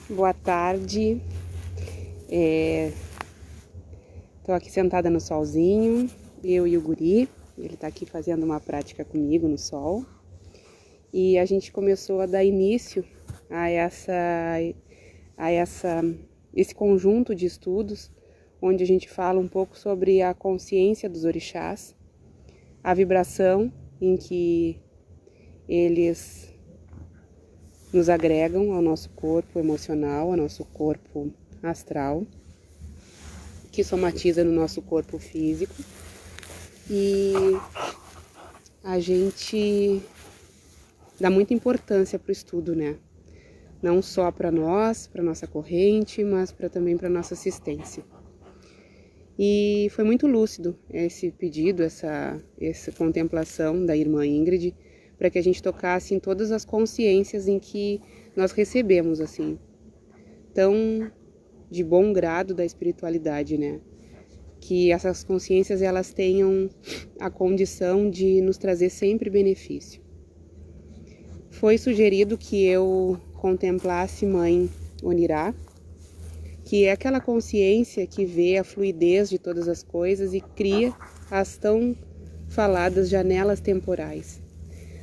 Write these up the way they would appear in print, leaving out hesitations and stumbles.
Boa tarde. Tô aqui sentada no solzinho, eu e o guri. Ele tá aqui fazendo uma prática comigo no sol. E a gente começou a dar início a esse conjunto de estudos, onde a gente fala um pouco sobre a consciência dos orixás, a vibração em que eles nos agregam ao nosso corpo emocional, ao nosso corpo astral, que somatiza no nosso corpo físico. E a gente dá muita importância para o estudo, né? Não só para nós, para nossa corrente, mas também para nossa assistência. E foi muito lúcido esse pedido, essa contemplação da irmã Ingrid, para que a gente tocasse em todas as consciências em que nós recebemos, assim, tão de bom grado da espiritualidade, né? Que essas consciências, elas tenham a condição de nos trazer sempre benefício. Foi sugerido que eu contemplasse Mãe Onirá, que é aquela consciência que vê a fluidez de todas as coisas e cria as tão faladas janelas temporais.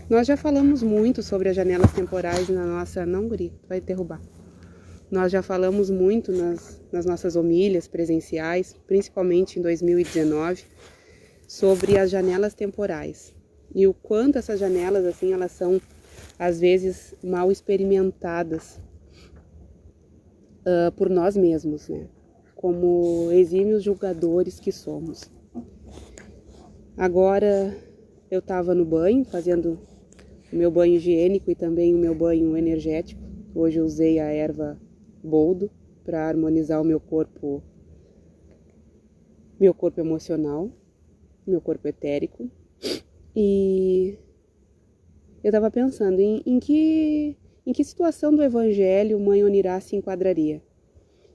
Nós já falamos muito sobre as janelas temporais na nossa... Não, guri, vai derrubar. Nós já falamos muito nas nossas homílias presenciais, principalmente em 2019, sobre as janelas temporais. E o quanto essas janelas, assim, elas são, às vezes, mal experimentadas por nós mesmos, né? Como exímios julgadores que somos. Agora, eu estava no banho, fazendo o meu banho higiênico e também o meu banho energético. Hoje eu usei a erva boldo para harmonizar o meu corpo emocional, meu corpo etérico. E eu estava pensando em que situação do Evangelho Mãe Onirá se enquadraria?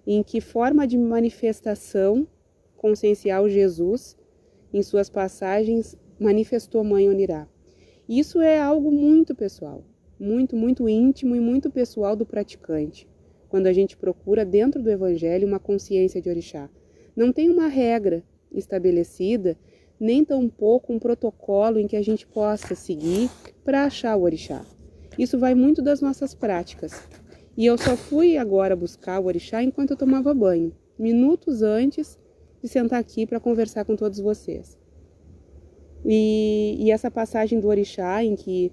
Em que forma de manifestação consciencial Jesus, em suas passagens, manifestou Mãe Onirá? Isso é algo muito pessoal, muito, muito íntimo e muito pessoal do praticante, quando a gente procura dentro do Evangelho uma consciência de orixá. Não tem uma regra estabelecida, nem tampouco um protocolo em que a gente possa seguir para achar o orixá. Isso vai muito das nossas práticas. E eu só fui agora buscar o orixá enquanto eu tomava banho, minutos antes de sentar aqui para conversar com todos vocês. E essa passagem do orixá, em que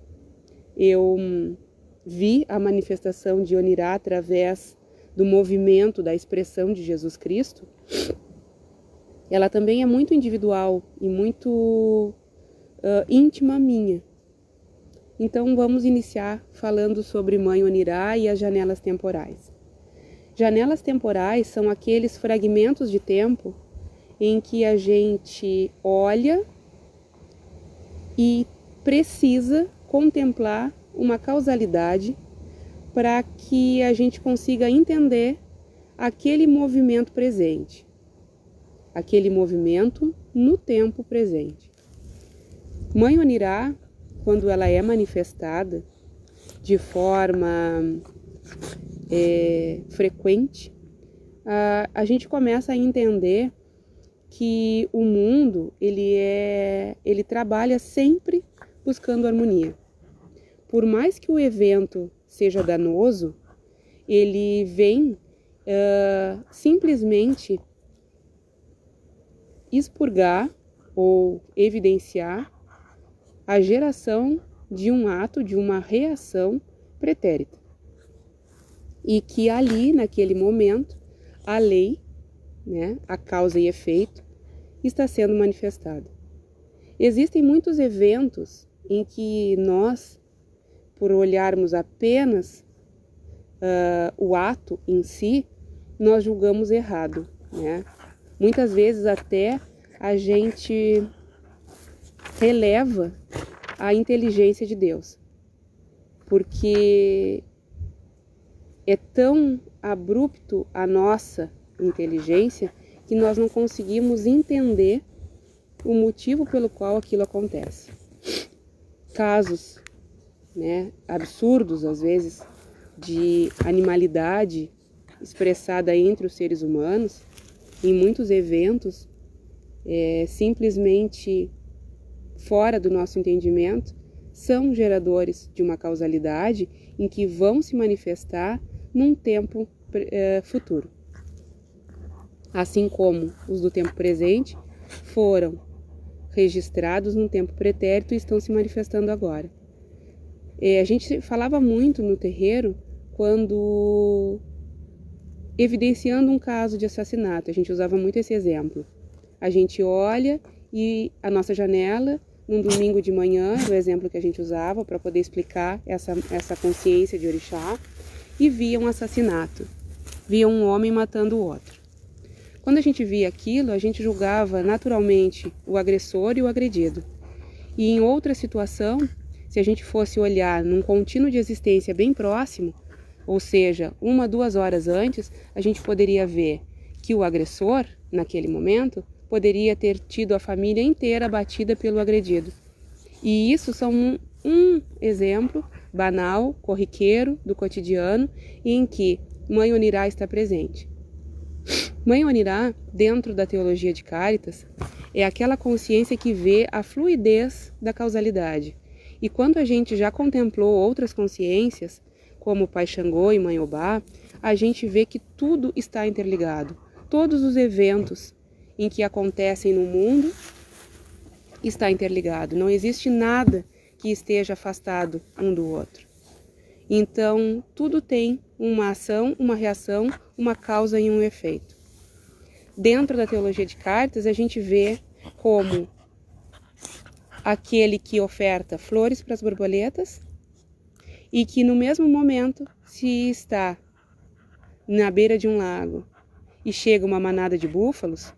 eu vi a manifestação de Onirá através do movimento, da expressão de Jesus Cristo, ela também é muito individual e muito íntima minha. Então vamos iniciar falando sobre Mãe Onirá e as janelas temporais. Janelas temporais são aqueles fragmentos de tempo em que a gente olha e precisa contemplar uma causalidade para que a gente consiga entender aquele movimento presente, aquele movimento no tempo presente. Mãe Onirá, quando ela é manifestada de forma frequente, a gente começa a entender que o mundo ele trabalha sempre buscando harmonia. Por mais que o evento seja danoso, ele vem simplesmente expurgar ou evidenciar a geração de um ato, de uma reação pretérita. E que ali, naquele momento, a lei, né, a causa e efeito, está sendo manifestada. Existem muitos eventos em que nós, por olharmos apenas o ato em si, nós julgamos errado, né? Muitas vezes até a gente releva a inteligência de Deus, porque é tão abrupto a nossa inteligência que nós não conseguimos entender o motivo pelo qual aquilo acontece. Casos, né, absurdos às vezes de animalidade expressada entre os seres humanos, em muitos eventos, simplesmente fora do nosso entendimento, são geradores de uma causalidade em que vão se manifestar num tempo futuro. Assim como os do tempo presente foram registrados num tempo pretérito e estão se manifestando agora. A gente falava muito no terreiro quando evidenciando um caso de assassinato, a gente usava muito esse exemplo. A gente olha e a nossa janela, num domingo de manhã, o exemplo que a gente usava para poder explicar essa consciência de orixá, e via um assassinato, via um homem matando o outro. Quando a gente via aquilo, a gente julgava naturalmente o agressor e o agredido. E em outra situação, se a gente fosse olhar num contínuo de existência bem próximo, ou seja, 1 a 2 horas antes, a gente poderia ver que o agressor, naquele momento, poderia ter tido a família inteira abatida pelo agredido. E isso são um exemplo banal, corriqueiro, do cotidiano, em que Mãe Onirá está presente. Mãe Onirá, dentro da teologia de Cáritas, é aquela consciência que vê a fluidez da causalidade. E quando a gente já contemplou outras consciências, como Pai Xangô e Mãe Obá, a gente vê que tudo está interligado. Todos os eventos em que acontecem no mundo está interligado. Não existe nada que esteja afastado um do outro. Então, tudo tem uma ação, uma reação, uma causa e um efeito. Dentro da teologia de Cáritas, a gente vê como aquele que oferta flores para as borboletas e que no mesmo momento, se está na beira de um lago e chega uma manada de búfalos,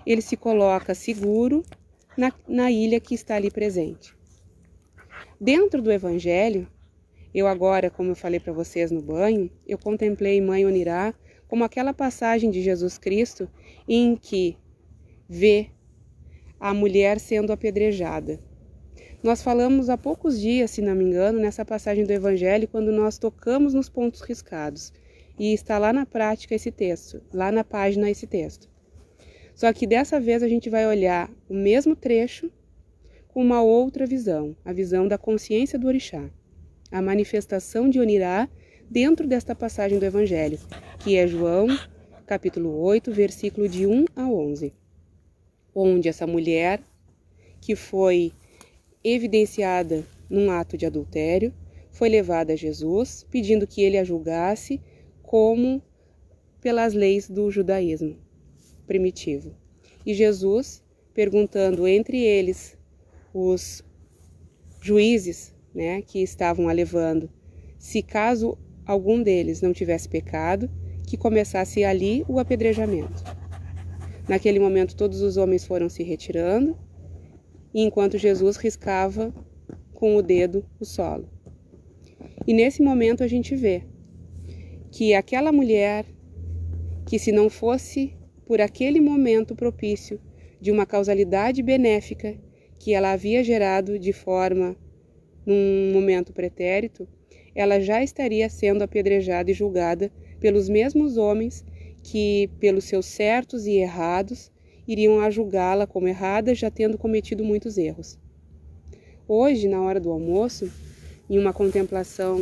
ele se coloca seguro na ilha que está ali presente. Dentro do Evangelho, eu agora, como eu falei para vocês no banho, eu contemplei Mãe Onirá como aquela passagem de Jesus Cristo em que vê a mulher sendo apedrejada. Nós falamos há poucos dias, se não me engano, nessa passagem do Evangelho, quando nós tocamos nos pontos riscados. E está lá na prática esse texto, lá na página esse texto. Só que dessa vez a gente vai olhar o mesmo trecho com uma outra visão, a visão da consciência do orixá, a manifestação de Onirá dentro desta passagem do Evangelho, que é João, capítulo 8, versículo de 1 a 11, onde essa mulher que foi evidenciada num ato de adultério, foi levada a Jesus, pedindo que ele a julgasse como pelas leis do judaísmo primitivo. E Jesus, perguntando entre eles os juízes, que estavam a levando, se caso algum deles não tivesse pecado, que começasse ali o apedrejamento. Naquele momento todos os homens foram se retirando, enquanto Jesus riscava com o dedo o solo. E nesse momento a gente vê que aquela mulher, que se não fosse por aquele momento propício de uma causalidade benéfica que ela havia gerado de forma num momento pretérito, ela já estaria sendo apedrejada e julgada pelos mesmos homens que, pelos seus certos e errados, iriam a julgá-la como errada, já tendo cometido muitos erros. Hoje, na hora do almoço, em uma contemplação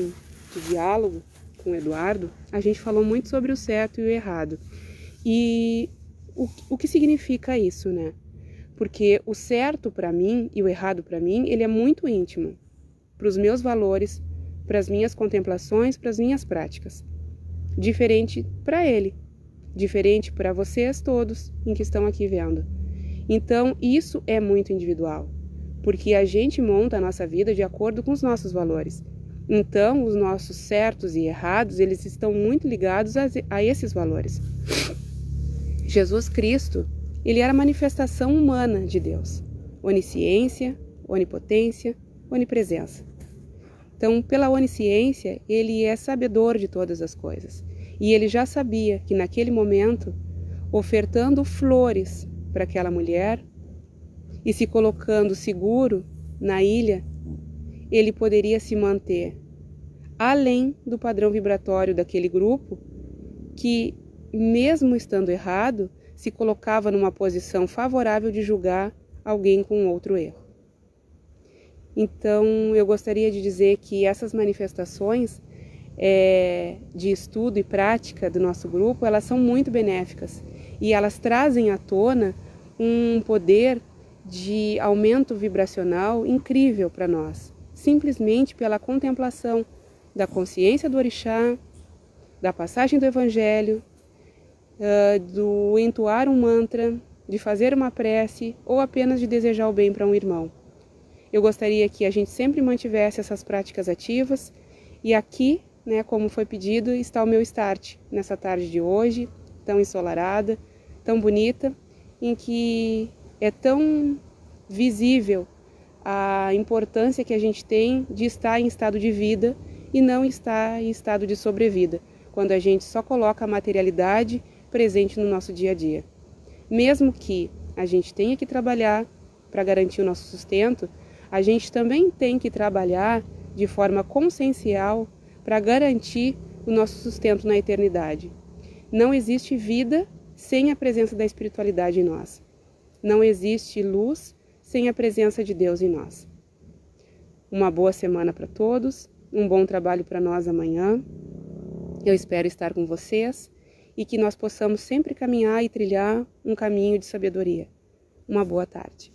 de diálogo com o Eduardo, a gente falou muito sobre o certo e o errado. E o que significa isso, Porque o certo para mim e o errado para mim, ele é muito íntimo, para os meus valores, para as minhas contemplações, para as minhas práticas. Diferente para ele. Diferente para vocês todos em que estão aqui vendo. Então, isso é muito individual, porque a gente monta a nossa vida de acordo com os nossos valores. Então, os nossos certos e errados, eles estão muito ligados a esses valores. Jesus Cristo, ele era a manifestação humana de Deus. Onisciência, onipotência, onipresença. Então, pela onisciência, ele é sabedor de todas as coisas. E ele já sabia que naquele momento, ofertando flores para aquela mulher e se colocando seguro na ilha, ele poderia se manter além do padrão vibratório daquele grupo que, mesmo estando errado, se colocava numa posição favorável de julgar alguém com outro erro. Então, eu gostaria de dizer que essas manifestações de estudo e prática do nosso grupo, elas são muito benéficas e elas trazem à tona um poder de aumento vibracional incrível para nós, simplesmente pela contemplação da consciência do orixá, da passagem do evangelho, do entoar um mantra, de fazer uma prece ou apenas de desejar o bem para um irmão. Eu gostaria que a gente sempre mantivesse essas práticas ativas e aqui, como foi pedido, está o meu start nessa tarde de hoje, tão ensolarada, tão bonita, em que é tão visível a importância que a gente tem de estar em estado de vida e não estar em estado de sobrevida, quando a gente só coloca a materialidade presente no nosso dia a dia. Mesmo que a gente tenha que trabalhar para garantir o nosso sustento, a gente também tem que trabalhar de forma consciencial para garantir o nosso sustento na eternidade. Não existe vida sem a presença da espiritualidade em nós. Não existe luz sem a presença de Deus em nós. Uma boa semana para todos, um bom trabalho para nós amanhã. Eu espero estar com vocês e que nós possamos sempre caminhar e trilhar um caminho de sabedoria. Uma boa tarde.